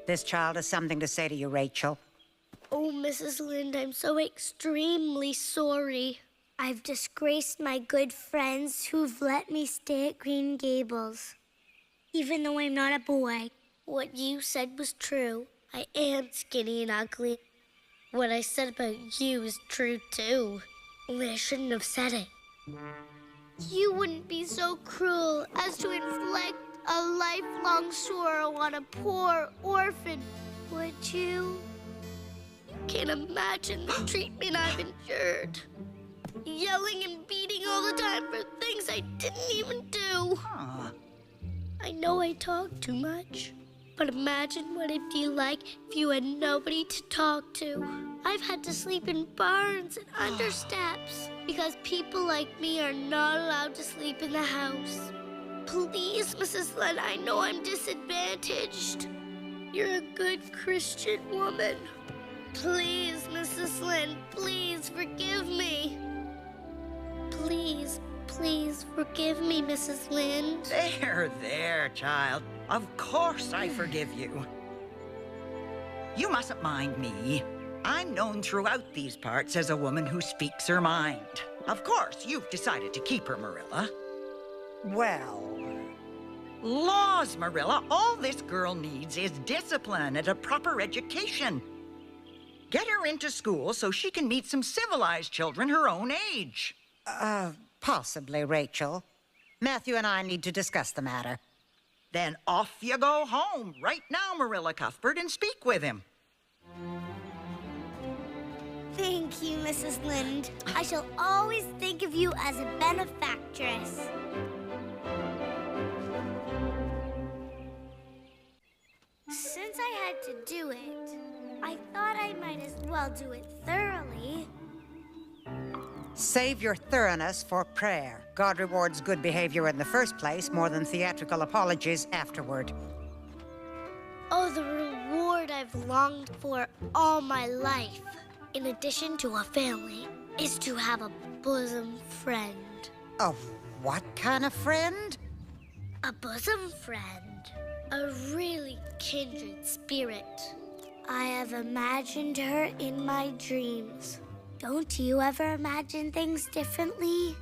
This child has something to say to you, Rachel. Oh, Mrs. Lynde, I'm so extremely sorry. I've disgraced my good friends who've let me stay at Green Gables. Even though I'm not a boy, what you said was true. I am skinny and ugly. What I said about you is true, too. Only I shouldn't have said it. You wouldn't be so cruel as to inflict a lifelong sorrow on a poor orphan, would you? You can't imagine the treatment I've endured. Yelling and beating all the time for things I didn't even do. I know I talk too much, but imagine what it'd be like if you had nobody to talk to. I've had to sleep in barns and under steps because people like me are not allowed to sleep in the house. Please, Mrs. Lynde, I know I'm disadvantaged. You're a good Christian woman. Please, Mrs. Lynde, please forgive me. Please, please forgive me, Mrs. Lynde. There, child. Of course I forgive you. You mustn't mind me. I'm known throughout these parts as a woman who speaks her mind. Of course, you've decided to keep her, Marilla. Well... Laws, Marilla, all this girl needs is discipline and a proper education. Get her into school so she can meet some civilized children her own age. Possibly, Rachel. Matthew and I need to discuss the matter. Then off you go home right now, Marilla Cuthbert, and speak with him. Thank you, Mrs. Lynde. I shall always think of you as a benefactress. Since I had to do it, I thought I might as well do it thoroughly. Save your thoroughness for prayer. God rewards good behavior in the first place more than theatrical apologies afterward. Oh, the reward I've longed for all my life, in addition to a family, is to have a bosom friend. A what kind of friend? A bosom friend. A really kindred spirit. I have imagined her in my dreams. Don't you ever imagine things differently?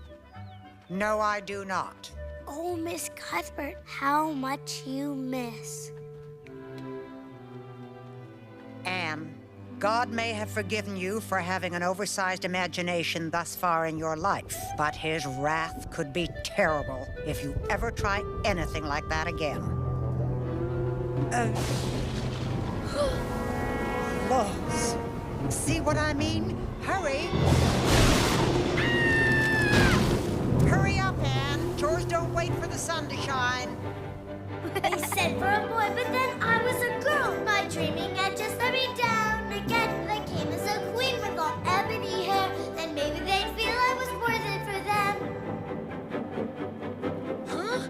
No, I do not. Oh, Miss Cuthbert, how much you miss. Anne, God may have forgiven you for having an oversized imagination thus far in your life, but his wrath could be terrible if you ever try anything like that again. Laws. See what I mean? Hurry! Hurry up, Anne. Chores don't wait for the sun to shine. They said for a boy, but then I was a girl. My dreaming had just let me down again. I came as a queen with long ebony hair. Then maybe they'd feel I was worth it for them. Huh?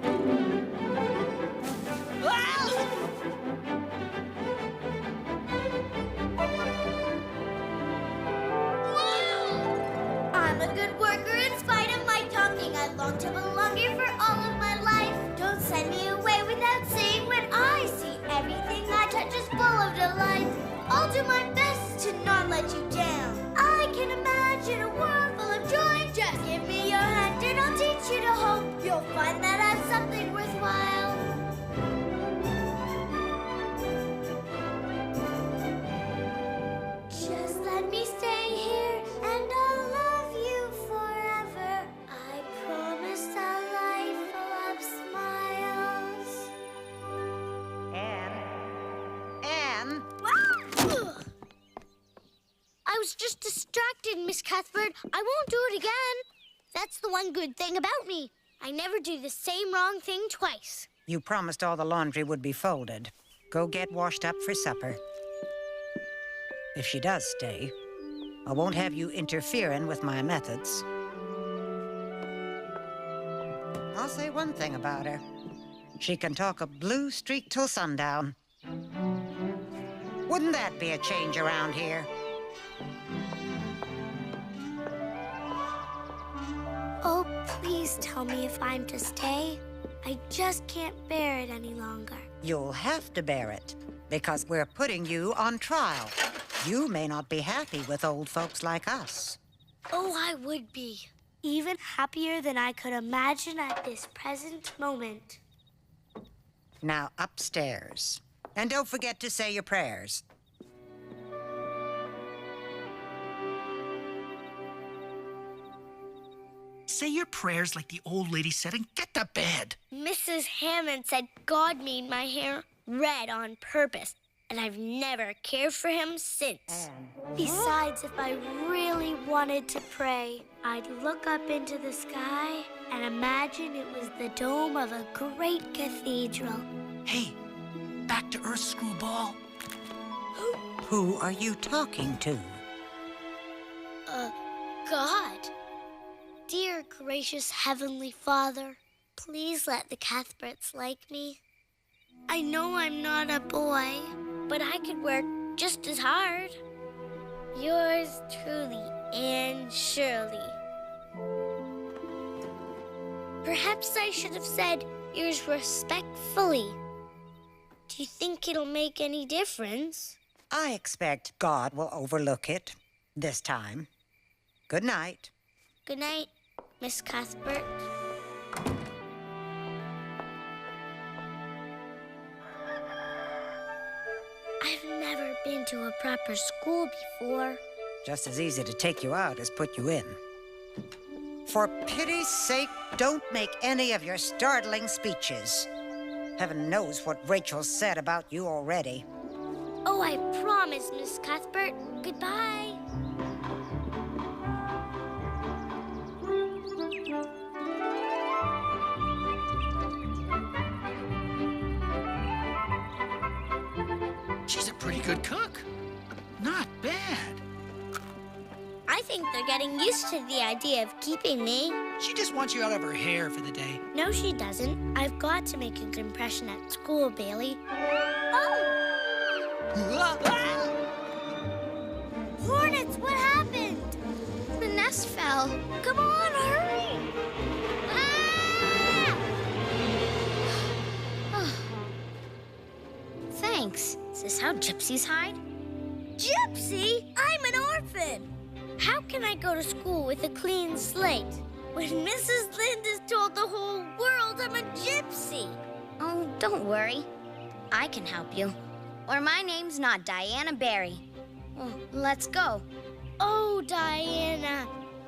I'm a good worker in spite of my talking. I long to belong here for all of my life. Don't send me away without saying when I see everything I touch is full of delight. I'll do my best to not let you down. I can imagine a world full of joy. Just give me your hand and I'll teach you to hope. You'll find that I'm something worthwhile. Just let me stay here and I'll love you forever. I promise a life full of smiles. Anne? I was just distracted, Miss Cuthbert. I won't do it again. That's the one good thing about me. I never do the same wrong thing twice. You promised all the laundry would be folded. Go get washed up for supper. If she does stay, I won't have you interfering with my methods. I'll say one thing about her. She can talk a blue streak till sundown. Wouldn't that be a change around here? Oh, please tell me if I'm to stay. I just can't bear it any longer. You'll have to bear it. because we're putting you on trial. You may not be happy with old folks like us. Oh, I would be. Even happier than I could imagine at this present moment. Now upstairs. And don't forget to say your prayers. Say your prayers like the old lady said and get to bed. Mrs. Hammond said God made my hair red on purpose, and I've never cared for him since. Besides, if I really wanted to pray, I'd look up into the sky and imagine it was the dome of a great cathedral. Hey, back to Earth, screwball. Who are you talking to? God. Dear gracious Heavenly Father, please let the Cuthberts like me. I know I'm not a boy, but I could work just as hard. Yours truly, Anne Shirley. Perhaps I should have said yours respectfully. Do you think it'll make any difference? I expect God will overlook it this time. Good night. Good night, Miss Cuthbert. I've never been to a proper school before. Just as easy to take you out as put you in. For pity's sake, don't make any of your startling speeches. Heaven knows what Rachel said about you already. Oh, I promise, Miss Cuthbert. Goodbye. She's a pretty good cook. Not bad. I think they're getting used to the idea of keeping me. She just wants you out of her hair for the day. No, she doesn't. I've got to make a good impression at school, Bailey. Oh! Hornets, what happened? The nest fell. Come on, hurry! Ah! Thanks. Is this how gypsies hide? Gypsy? I'm an orphan. How can I go to school with a clean slate when Mrs. Lind has told the whole world I'm a gypsy? Oh, don't worry. I can help you. Or my name's not Diana Barry. Well, let's go. Oh, Diana,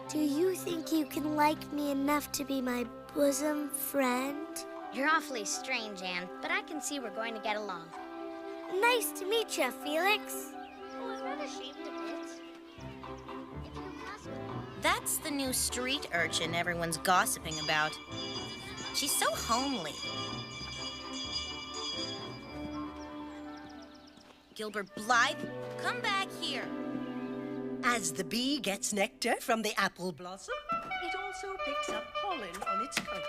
do you think you can like me enough to be my bosom friend? You're awfully strange, Anne, but I can see we're going to get along. Nice to meet you, Felix. Oh, I'm not ashamed of it. That's the new street urchin everyone's gossiping about. She's so homely. Gilbert Blythe, come back here. As the bee gets nectar from the apple blossom, it also picks up pollen on its coat.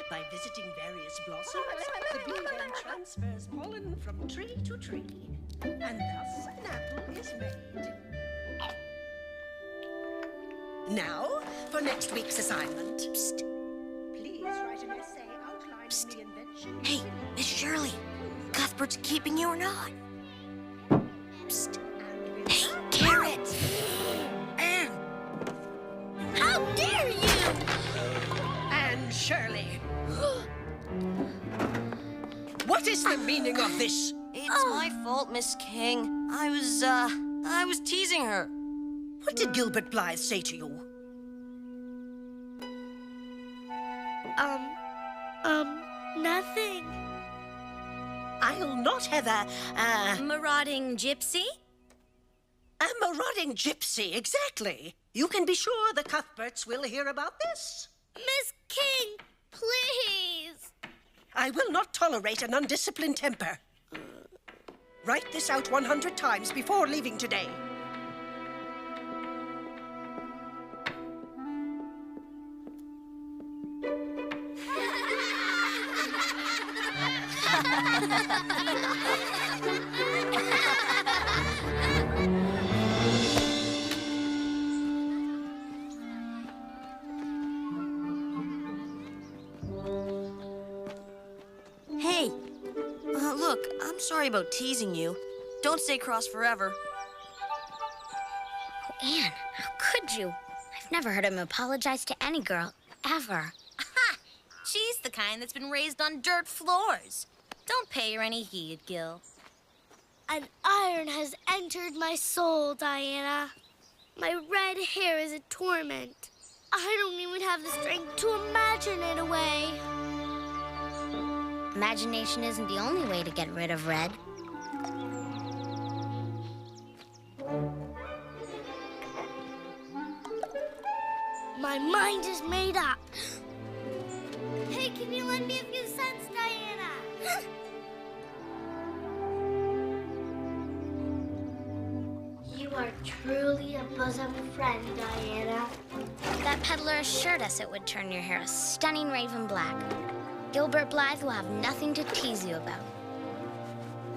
By visiting various blossoms, the bee then transfers pollen from tree to tree, and thus an apple is made. Now, for next week's assignment. Psst. Please write an essay outlining the invention. Hey, Miss Shirley, Cuthbert's keeping you or not? Psst. Hey, Carrot! Anne! How dare you! And Shirley. What is the meaning of this? It's my fault, Miss King. I was teasing her. What did Gilbert Blythe say to you? Nothing. I'll not have a Marauding gypsy? marauding gypsy, exactly. You can be sure the Cuthberts will hear about this. Miss King, please. I will not tolerate an undisciplined temper. Write this out 100 times before leaving today. Hey, look, I'm sorry about teasing you. Don't stay cross forever. Oh, Anne, how could you? I've never heard him apologize to any girl, ever. Ha! She's the kind that's been raised on dirt floors. Don't pay her any heed, Gil. An iron has entered my soul, Diana. My red hair is a torment. I don't even have the strength to imagine it away. Imagination isn't the only way to get rid of red. My mind is made up. Hey, can you lend me a few cents, Diana? You are truly a bosom friend, Diana. That peddler assured us it would turn your hair a stunning raven black. Gilbert Blythe will have nothing to tease you about.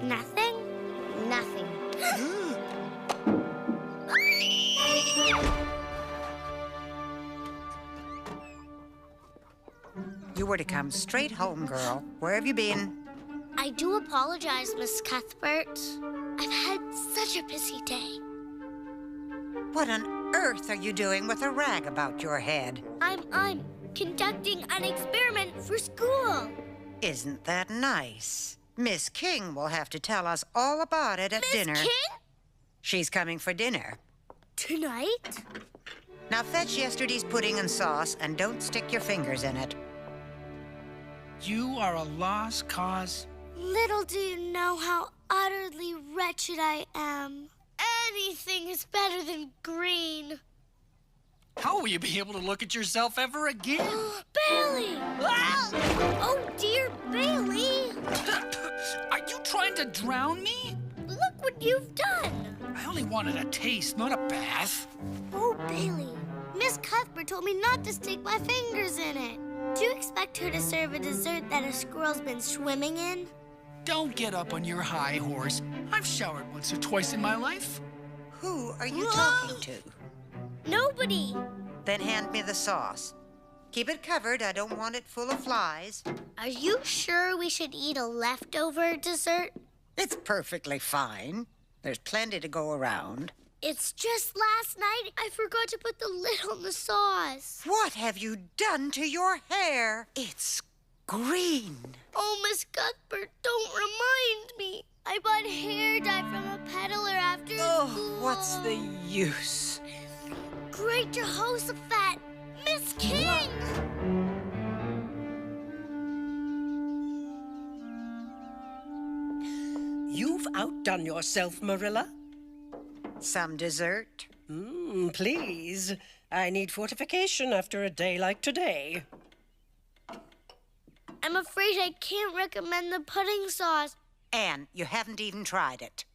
Nothing? Nothing. You were to come straight home, girl. Where have you been? I do apologize, Miss Cuthbert. I've had such a busy day. What on earth are you doing with a rag about your head? I'm conducting an experiment for school. Isn't that nice? Miss King will have to tell us all about it at dinner. Miss King? She's coming for dinner. Tonight? Now fetch yesterday's pudding and sauce and don't stick your fingers in it. You are a lost cause. Little do you know how utterly wretched I am. Anything is better than green. How will you be able to look at yourself ever again? Bailey! Oh, dear Bailey! Are you trying to drown me? Look what you've done! I only wanted a taste, not a bath. Oh, Bailey. Miss Cuthbert told me not to stick my fingers in it. Do you expect her to serve a dessert that a squirrel's been swimming in? Don't get up on your high horse. I've showered once or twice in my life. Who are you talking to? Nobody. Then hand me the sauce. Keep it covered. I don't want it full of flies. Are you sure we should eat a leftover dessert? It's perfectly fine. There's plenty to go around. It's just last night I forgot to put the lid on the sauce. What have you done to your hair? It's green. Oh, Miss Cuthbert, don't remind me. I bought hair dye from a peddler after school. What's the use? Great Jehoshaphat! Miss King! You've outdone yourself, Marilla. Some dessert? Please. I need fortification after a day like today. I'm afraid I can't recommend the pudding sauce. Anne, you haven't even tried it.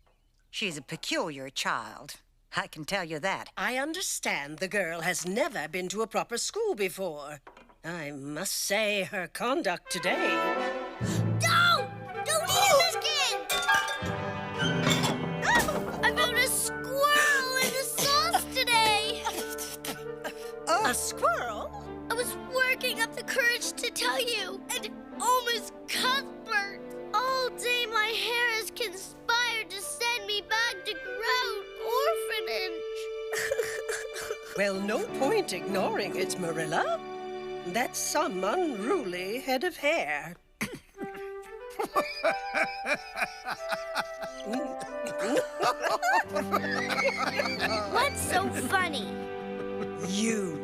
She's a peculiar child. I can tell you that. I understand the girl has never been to a proper school before. I must say her conduct today... Don't! Don't eat it, Miss King! I found a squirrel in the sauce today! A squirrel? I was working up the courage to tell you, and oh, Miss Cuthbert, all day my hair has conspired to send me back to Grout Orphanage. Well, no point ignoring it, Marilla. That's some unruly head of hair. What's so funny? You.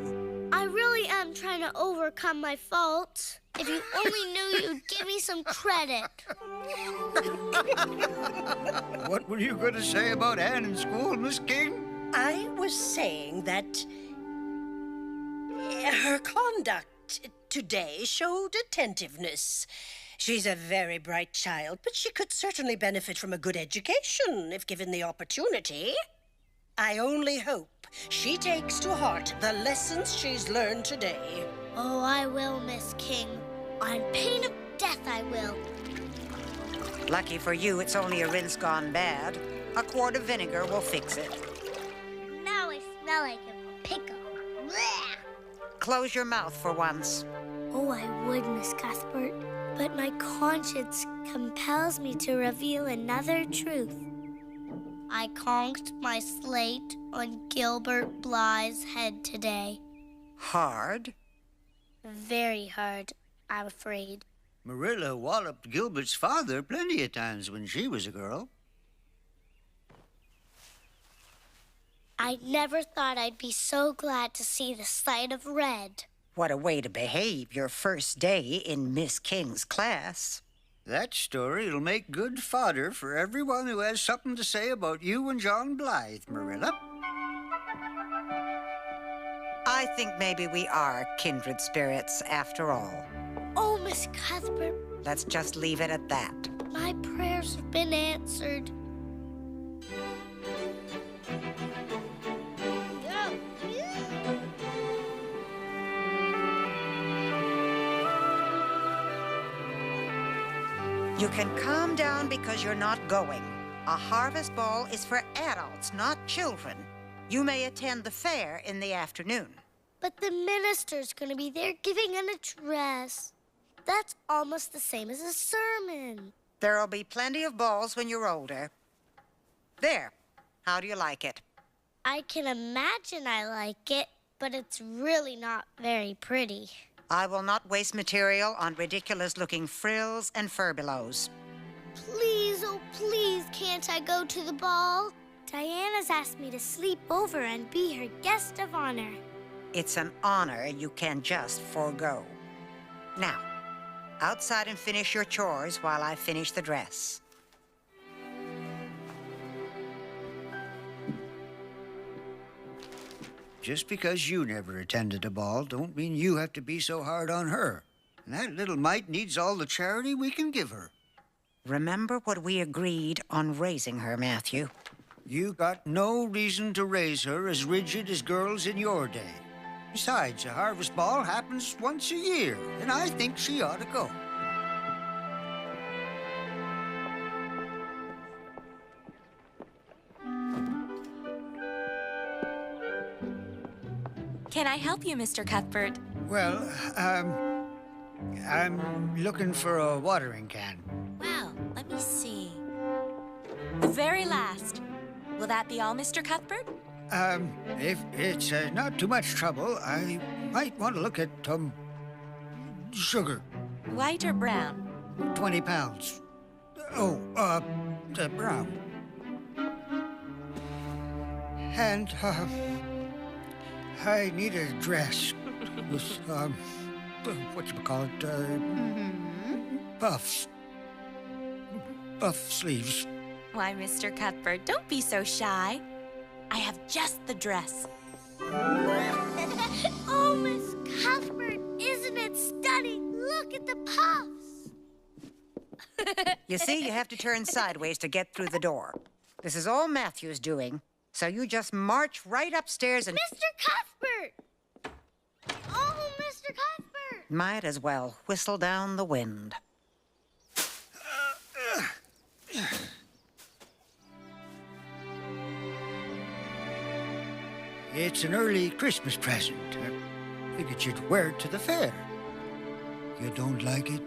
I really am trying to overcome my faults. If you only knew, you'd give me some credit. What were you going to say about Anne in school, Miss King? I was saying that her conduct today showed attentiveness. She's a very bright child, but she could certainly benefit from a good education if given the opportunity. I only hope she takes to heart the lessons she's learned today. Oh, I will, Miss King. On pain of death, I will. Lucky for you, it's only a rinse gone bad. A quart of vinegar will fix it. Now I smell like a pickle. Blech. Close your mouth for once. Oh, I would, Miss Cuthbert. but my conscience compels me to reveal another truth. I conked my slate on Gilbert Blythe's head today. Hard? Very hard, I'm afraid. Marilla walloped Gilbert's father plenty of times when she was a girl. I never thought I'd be so glad to see the sight of red. What a way to behave your first day in Miss King's class. That story'll make good fodder for everyone who has something to say about you and John Blythe, Marilla. I think maybe we are kindred spirits after all. Oh, Miss Cuthbert, Let's just leave it at that. my prayers have been answered. You can calm down because you're not going. A harvest ball is for adults, not children. You may attend the fair in the afternoon. But the minister's gonna be there giving an address. That's almost the same as a sermon. There'll be plenty of balls when you're older. There. How do you like it? I can imagine I like it, but it's really not very pretty. I will not waste material on ridiculous-looking frills and furbelows. Please, oh please, can't I go to the ball? Diana's asked me to sleep over and be her guest of honor. It's an honor you can just forego. Now, outside and finish your chores while I finish the dress. Just because you never attended a ball don't mean you have to be so hard on her. And that little mite needs all the charity we can give her. Remember what we agreed on raising her, Matthew. You got no reason to raise her as rigid as girls in your day. Besides, a harvest ball happens once a year, and I think she ought to go. Can I help you, Mr. Cuthbert? Well, I'm looking for a watering can. Well, let me see. The very last. Will that be all, Mr. Cuthbert? If it's not too much trouble, I might want to look at, sugar. White or brown? 20 pounds. Oh, brown. And, I need a dress with, whatchamacallit, puffs. Puff sleeves. Why, Mr. Cuthbert, don't be so shy. I have just the dress. Oh, Miss Cuthbert, isn't it stunning? Look at the puffs. You see, you have to turn sideways to get through the door. This is all Matthew's doing, so you just march right upstairs and... Mr. Cuthbert! Oh, Mr. Cuthbert! Might as well whistle down the wind. It's an early Christmas present. I figured you'd wear it to the fair. You don't like it?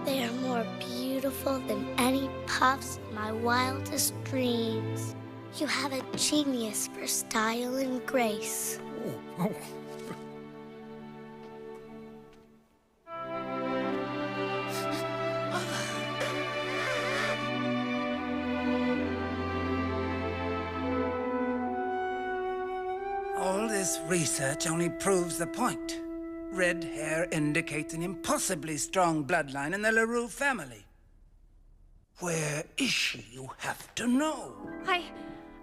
They are more beautiful than any puffs in my wildest dreams. You have a genius for style and grace. Oh. All this research only proves the point. Red hair indicates an impossibly strong bloodline in the LaRue family. Where is she, you have to know?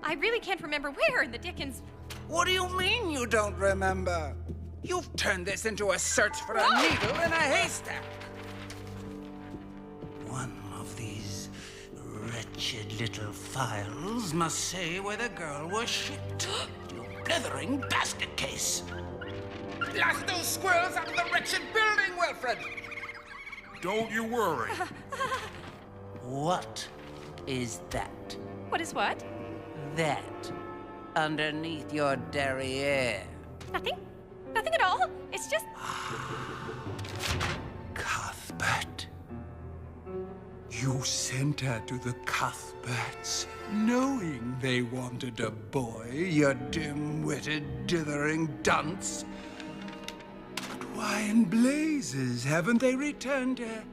I really can't remember where in the dickens... What do you mean you don't remember? You've turned this into a search for a needle in a haystack. One of these wretched little files must say where the girl was shipped. You blithering basket case. Blast those squirrels out of the wretched building, Wilfred! Don't you worry. What is that? What is what? That. Underneath your derriere. Nothing. Nothing at all. It's just... Cuthbert. You sent her to the Cuthberts, knowing they wanted a boy, you dim-witted, dithering dunce. But why in blazes haven't they returned her?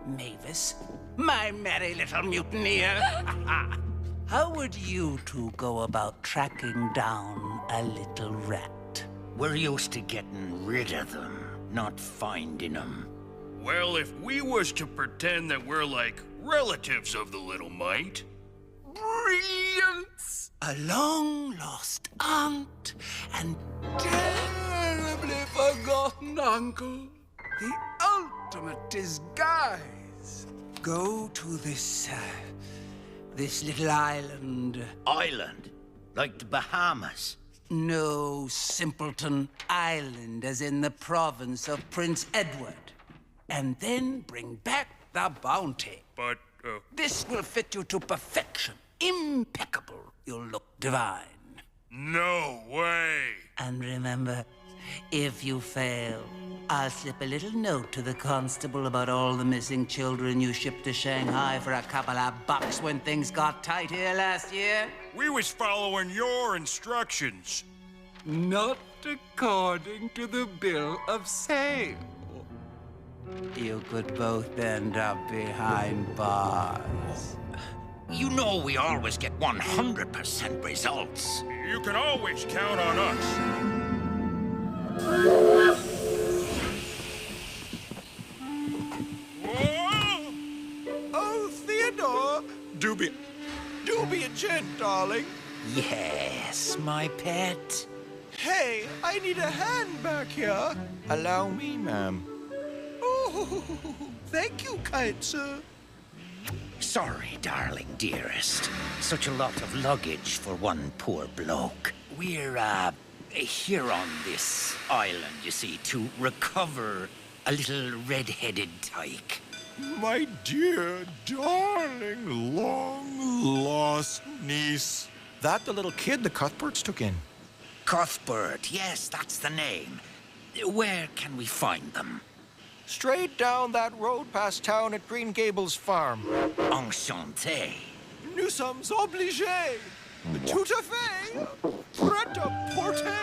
Mavis, my merry little mutineer. How would you two go about tracking down a little rat? We're used to getting rid of them, not finding them. Well, if we was to pretend that we're like relatives of the little mite. Brilliance! A long-lost aunt and terribly forgotten uncle. The ultimate disguise. Go to this little island. Island? Like the Bahamas? No, simpleton. Island, as in the province of Prince Edward. And then bring back the bounty. But, This will fit you to perfection. Impeccable. You'll look divine. No way! And remember, if you fail, I'll slip a little note to the constable about all the missing children you shipped to Shanghai for a couple of bucks when things got tight here last year. We was following your instructions. Not according to the bill of sale. You could both end up behind bars. You know we always get 100% results. You can always count on us. Oh, Theodore! Do be a gent, darling. Yes, my pet. Hey, I need a hand back here. Allow me, ma'am. Oh, thank you, kind sir. Sorry, darling dearest. Such a lot of luggage for one poor bloke. We're, here on this island, you see, to recover a little red-headed tyke. My dear, darling, long-lost niece. That the little kid the Cuthberts took in? Cuthbert, yes, that's the name. Where can we find them? Straight down that road past town at Green Gables Farm. Enchanté. Nous sommes obligés. Tout à fait. Pret-à-porter.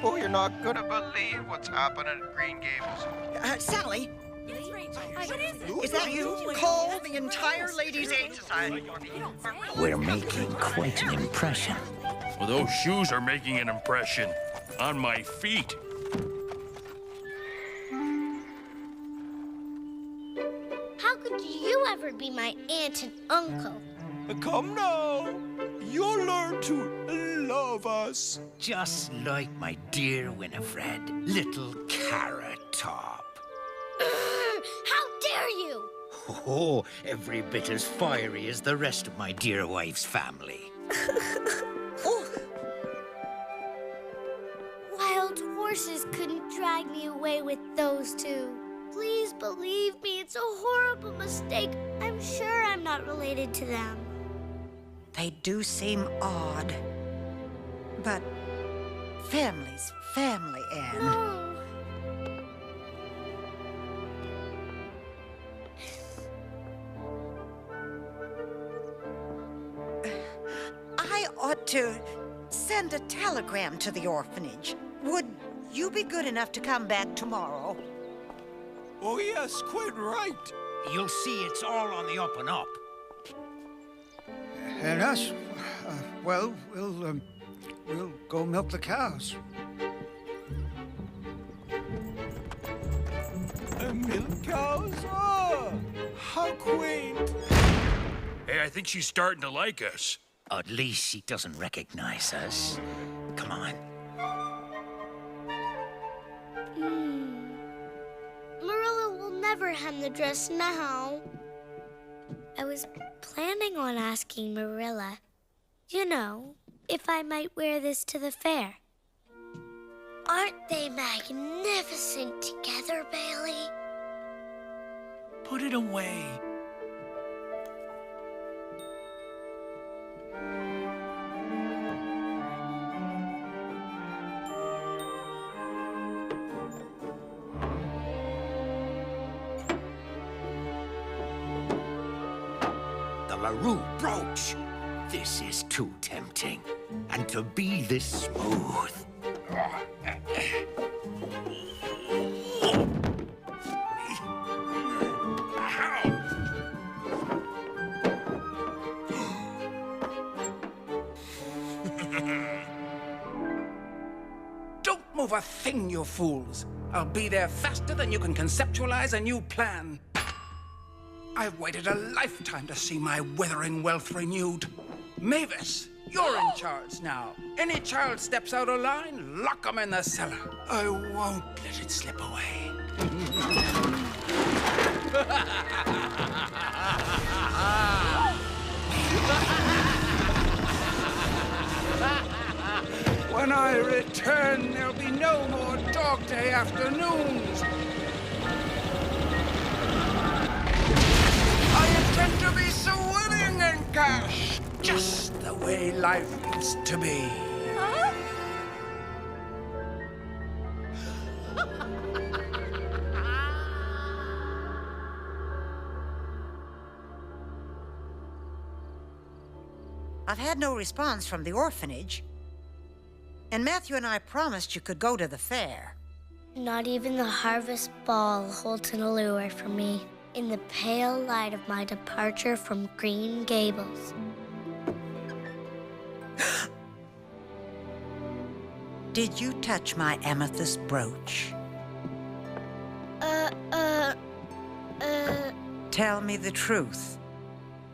Oh, you're not gonna believe what's happening at Green Gables. Sally? Is that you? Call the entire Ladies' Aid Society. We're making quite an impression. Well, those shoes are making an impression on my feet. How could you ever be my aunt and uncle? Come now. You'll learn to love us. Just like my dear Winifred, little Carrot Top. How dare you! Oh, every bit as fiery as the rest of my dear wife's family. Wild horses couldn't drag me away with those two. Please believe me, it's a horrible mistake. I'm sure I'm not related to them. They do seem odd. But family's family, Anne. No. I ought to send a telegram to the orphanage. Would you be good enough to come back tomorrow? Oh, yes, quite right. You'll see it's all on the up and up. And us? Well, we'll go milk the cows. Milk cows? Oh, how quaint. Hey, I think she's starting to like us. At least she doesn't recognize us. Come on. Marilla will never hem the dress now. I was planning on asking Marilla, you know, if I might wear this to the fair. Aren't they magnificent together, Bailey? Put it away. LaRue brooch. This is too tempting. And to be this smooth. Don't move a thing, you fools. I'll be there faster than you can conceptualize a new plan. I've waited a lifetime to see my withering wealth renewed. Mavis, you're in charge now. Any child steps out of line, lock 'em in the cellar. I won't let it slip away. When I return, there'll be no more dog day afternoons. I intend to be swimming in cash, just the way life needs to be. I've had no response from the orphanage. And Matthew and I promised you could go to the fair. Not even the harvest ball holds an allure for me in the pale light of my departure from Green Gables. Did you touch my amethyst brooch? Tell me the truth.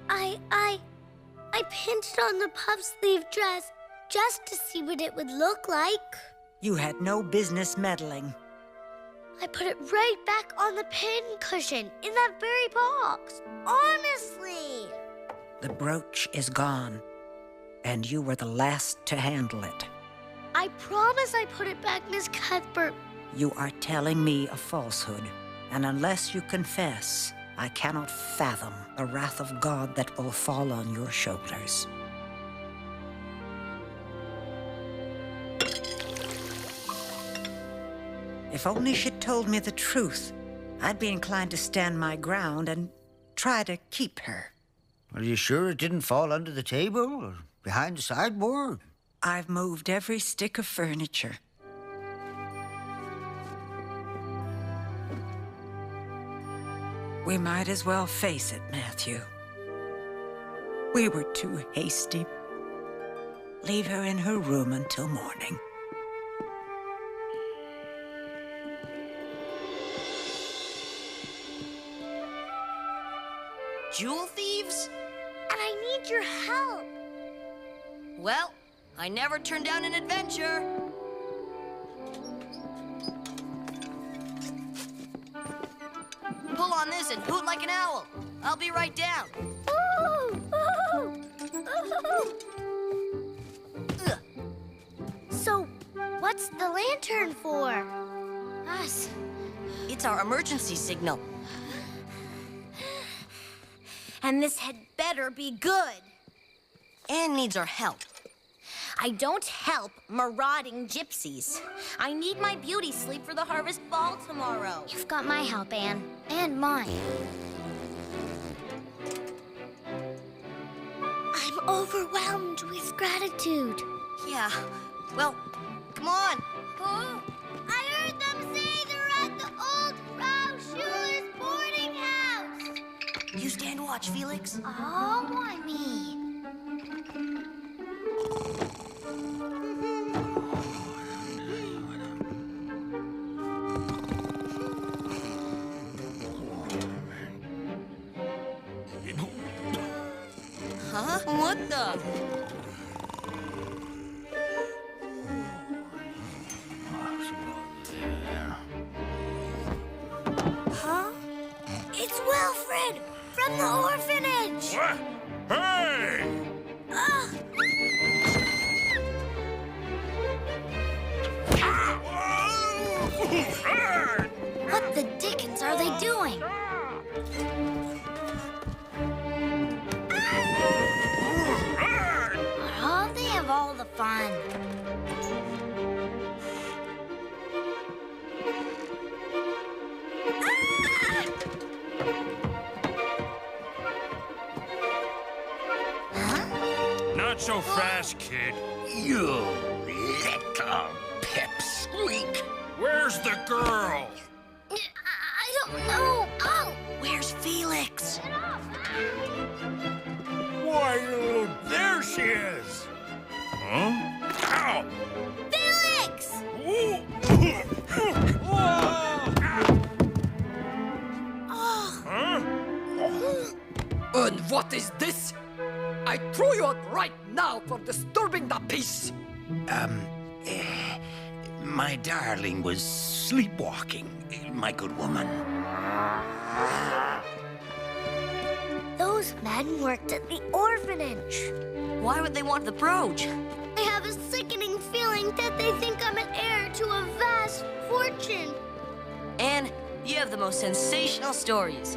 I pinned it on the puff sleeve dress just to see what it would look like. You had no business meddling. I put it right back on the pin cushion in that very box. Honestly. The brooch is gone, and you were the last to handle it. I promise I put it back, Miss Cuthbert. You are telling me a falsehood, and unless you confess, I cannot fathom the wrath of God that will fall on your shoulders. If only she'd told me the truth, I'd be inclined to stand my ground and try to keep her. Are you sure it didn't fall under the table or behind the sideboard? I've moved every stick of furniture. We might as well face it, Matthew. We were too hasty. Leave her in her room until morning. Jewel thieves? And I need your help. Well, I never turn down an adventure. Pull on this and hoot like an owl. I'll be right down. So, what's the lantern for? Us. It's our emergency signal. And this had better be good. Anne needs our help. I don't help marauding gypsies. I need my beauty sleep for the harvest ball tomorrow. You've got my help, Anne. And mine. I'm overwhelmed with gratitude. Yeah. Well, come on. Oh, I heard them say they're at the old Frau Schuller's boarding house. You stand watch, Felix. Oh, why me? Huh? What the? Huh? It's Wilfred from the orphanage. What? Hey! What the dickens are they doing? Oh, they have all the fun. Not so fast, kid. You little pipsqueak. Where's the girl? I don't know. Oh, where's Felix? Why, there she is. Huh? Ow! Felix! Huh? And what is this? I throw you out right now for disturbing the peace. My darling was sleepwalking, my good woman. Those men worked at the orphanage. Why would they want the brooch? I have a sickening feeling that they think I'm an heir to a vast fortune. Anne, you have the most sensational stories.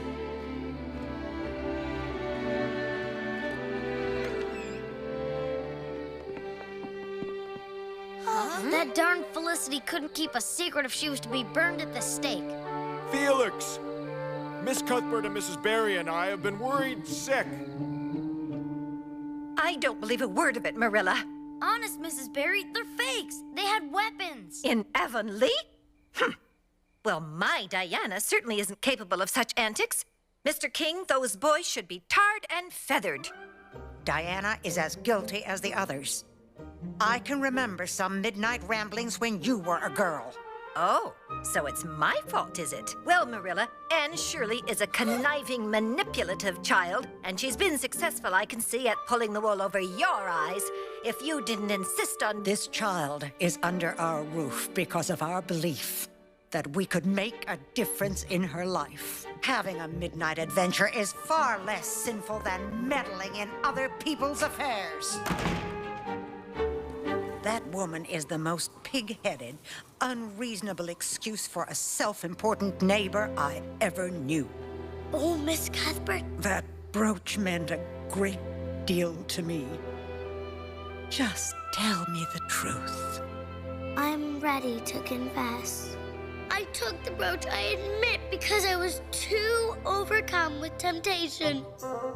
That darn Felicity couldn't keep a secret if she was to be burned at the stake. Felix! Miss Cuthbert and Mrs. Barry and I have been worried sick. I don't believe a word of it, Marilla. Honest, Mrs. Barry, they're fakes. They had weapons. In Avonlea? Well, my Diana certainly isn't capable of such antics. Mr. King, those boys should be tarred and feathered. Diana is as guilty as the others. I can remember some midnight ramblings when you were a girl. Oh, so it's my fault, is it? Well, Marilla, Anne Shirley is a conniving, manipulative child, and she's been successful, I can see, at pulling the wool over your eyes. If you didn't insist on... This child is under our roof because of our belief that we could make a difference in her life. Having a midnight adventure is far less sinful than meddling in other people's affairs. That woman is the most pig-headed, unreasonable excuse for a self-important neighbor I ever knew. Oh, Miss Cuthbert. That brooch meant a great deal to me. Just tell me the truth. I'm ready to confess. I took the brooch, I admit, because I was too overcome with temptation.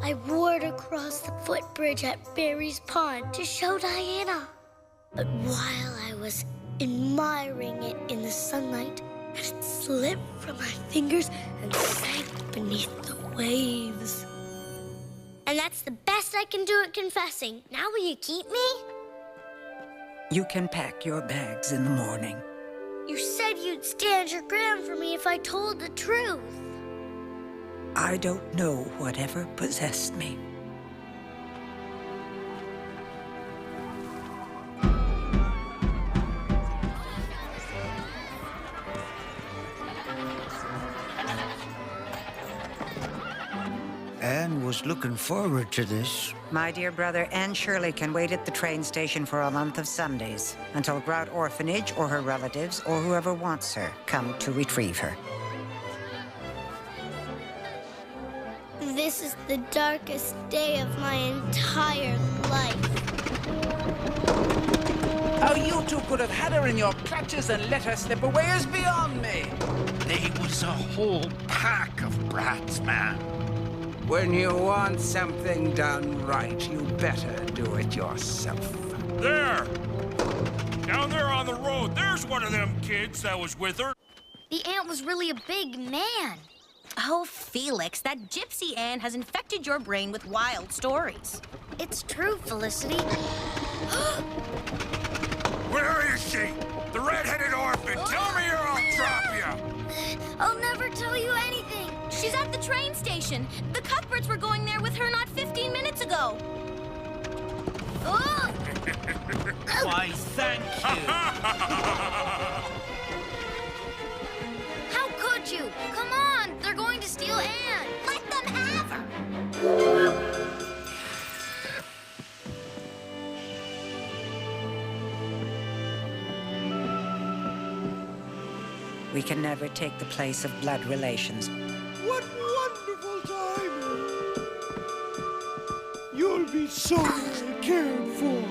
I wore it across the footbridge at Barry's Pond to show Diana. But while I was admiring it in the sunlight, it slipped from my fingers and sank beneath the waves. And that's the best I can do at confessing. Now will you keep me? You can pack your bags in the morning. You said you'd stand your ground for me if I told the truth. I don't know whatever possessed me. Anne was looking forward to this. My dear brother, Anne Shirley can wait at the train station for a month of Sundays until Grout Orphanage or her relatives or whoever wants her come to retrieve her. This is the darkest day of my entire life. How you two could have had her in your clutches and let her slip away is beyond me. They was a whole pack of brats, man. When you want something done right, you better do it yourself. There! Down there on the road, there's one of them kids that was with her. The ant was really a big man. Oh, Felix, that gypsy Anne has infected your brain with wild stories. It's true, Felicity. Where is she? The red-headed orphan! Tell me or I'll drop you! I'll never tell you anything. She's at the train station. The Cuthberts were going there with her not 15 minutes ago. Oh! Why, thank you. How could you? Come on, they're going to steal Anne. Let them have her. We can never take the place of blood relations. What wonderful timing! You'll be so well cared for.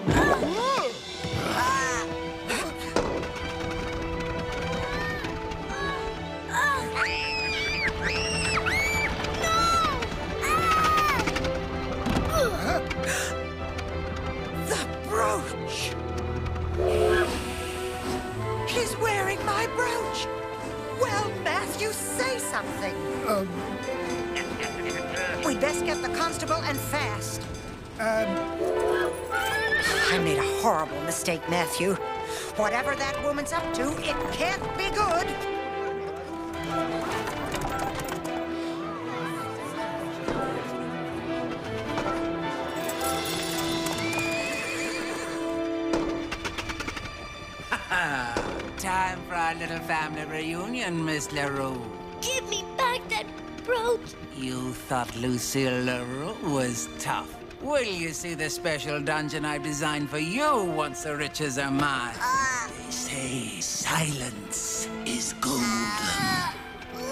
We'd best get the constable and fast. I made a horrible mistake, Matthew. Whatever that woman's up to, it can't be good. Time for our little family reunion, Miss LaRue. Give me back that brooch. You thought Lucille LaRue was tough. Will you see the special dungeon I've designed for you once the riches are mine? They say silence is golden.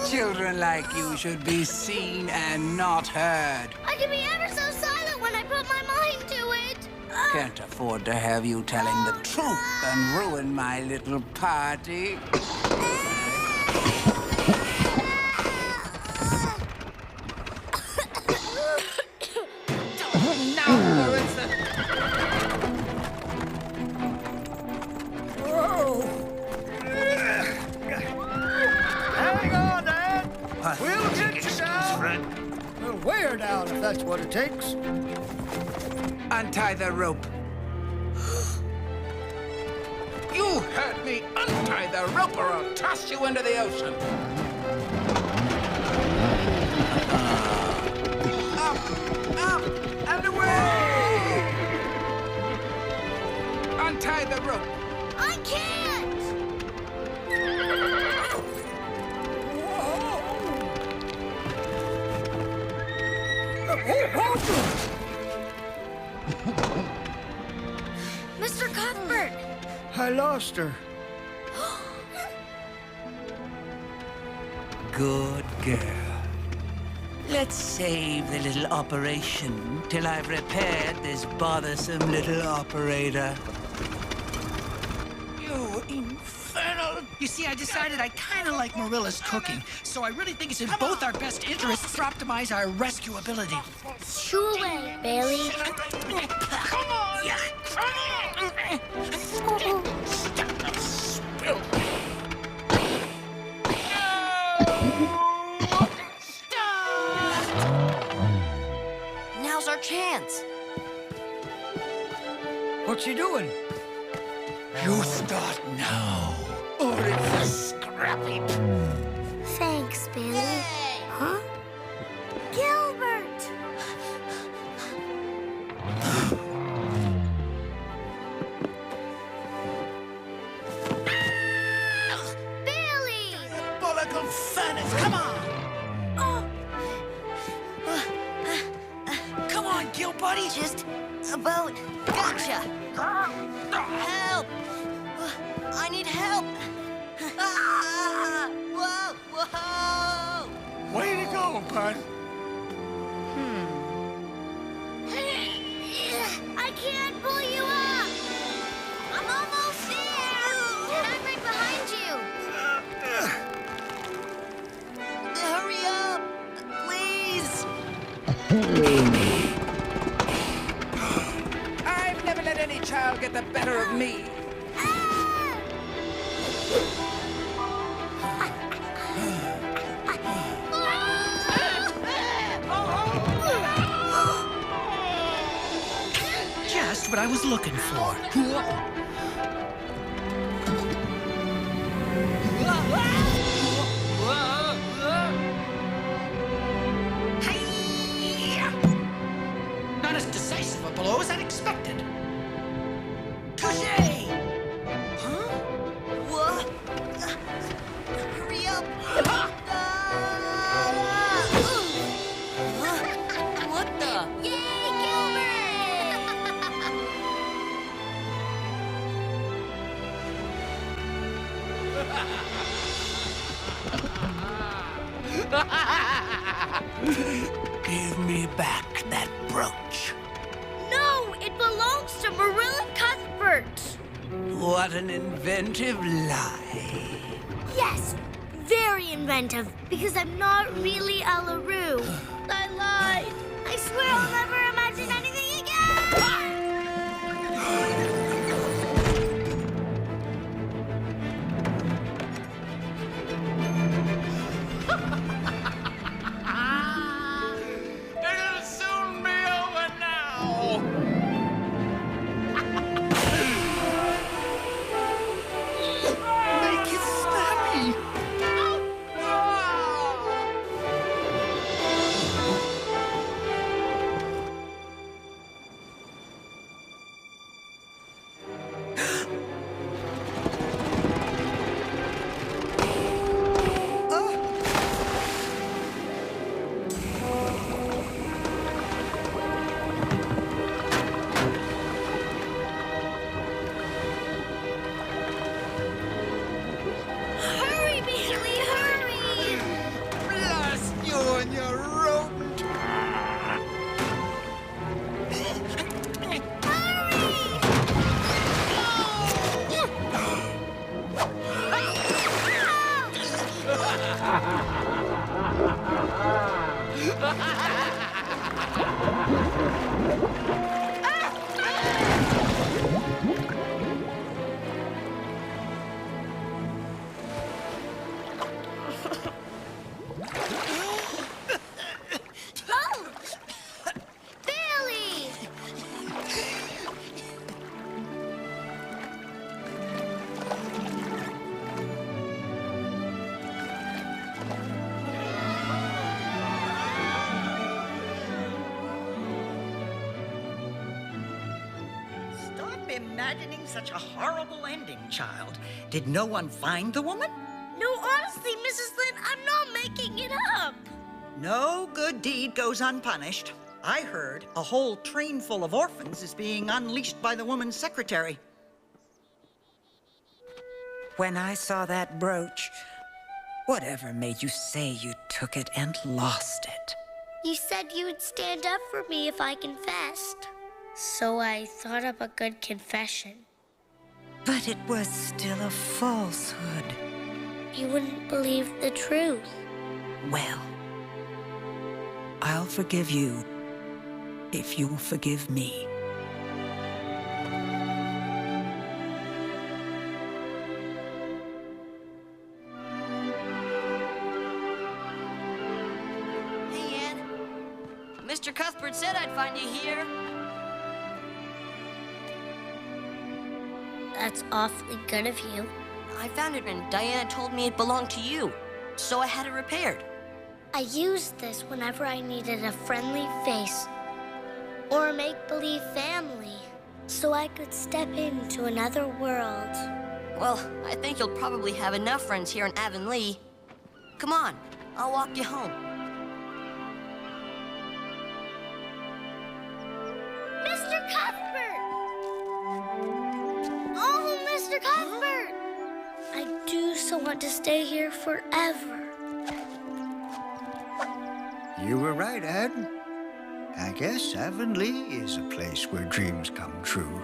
Children like you should be seen and not heard. I can be ever so silent when I put my mind to it. Can't afford to have you telling the truth and ruin my little party. Hang on, Dad. We'll get you down. We'll weigh her down if that's what it takes. Untie the rope. You heard me! Untie the rope or I'll toss you into the ocean! Up! Up! And away! Untie the rope! I can't! Mr. Cuthbert! I lost her. Good girl. Let's save the little operation till I've repaired this bothersome little operator. You infernal! You see, I decided I kind of like Marilla's cooking, so I really think it's in both our best interests to optimize our rescue ability. Shoo away, Bailey. Come on! Yeah, come on! Stop the spill! Now's our chance. What's he doing? You start now, or it's a scrappy. Thanks, Bailey. Huh? Gilbert! Bailey! Bullock furnace, come on! Come on, Gil buddy! Just about gotcha. Help! I need help. Ah! Whoa! Whoa! Way to go, bud. I can't pull you up! I'm almost there! And I'm right behind you! Hurry up! Please! I've never let any child get the better of me. Just what I was looking for. Not as decisive a blow as I'd expected. Touché! Huh? What? Hurry up! What the? Yay, Gilbert! Give me back that brooch. No, it belongs to Marilla Cuthbert. What an inventive lie. Yes, very inventive, because I'm not really a LaRue. I lied. I swear I'll never imagine anything again. Hurry, Bailey, hurry! Blast you and your rodent! Oh! Bailey! Stop imagining such a horrible ending, child. Did no one find the woman? No, honestly, Mrs. Lynn, I'm not making it up. No good deed goes unpunished. I heard a whole train full of orphans is being unleashed by the woman's secretary. When I saw that brooch, whatever made you say you took it and lost it? You said you would stand up for me if I confessed. So I thought up a good confession. But it was still a falsehood. You wouldn't believe the truth. Well, I'll forgive you if you'll forgive me. Hey, Ann. Mr. Cuthbert said I'd find you here. That's awfully good of you. I found it and Diana told me it belonged to you, so I had it repaired. I used this whenever I needed a friendly face or a make-believe family, so I could step into another world. Well, I think you'll probably have enough friends here in Avonlea. Come on, I'll walk you home. Mr. Cuthbert! Oh, Mr. Cuthbert! I do so want to stay here forever. You were right, Anne. I guess Avonlea is a place where dreams come true.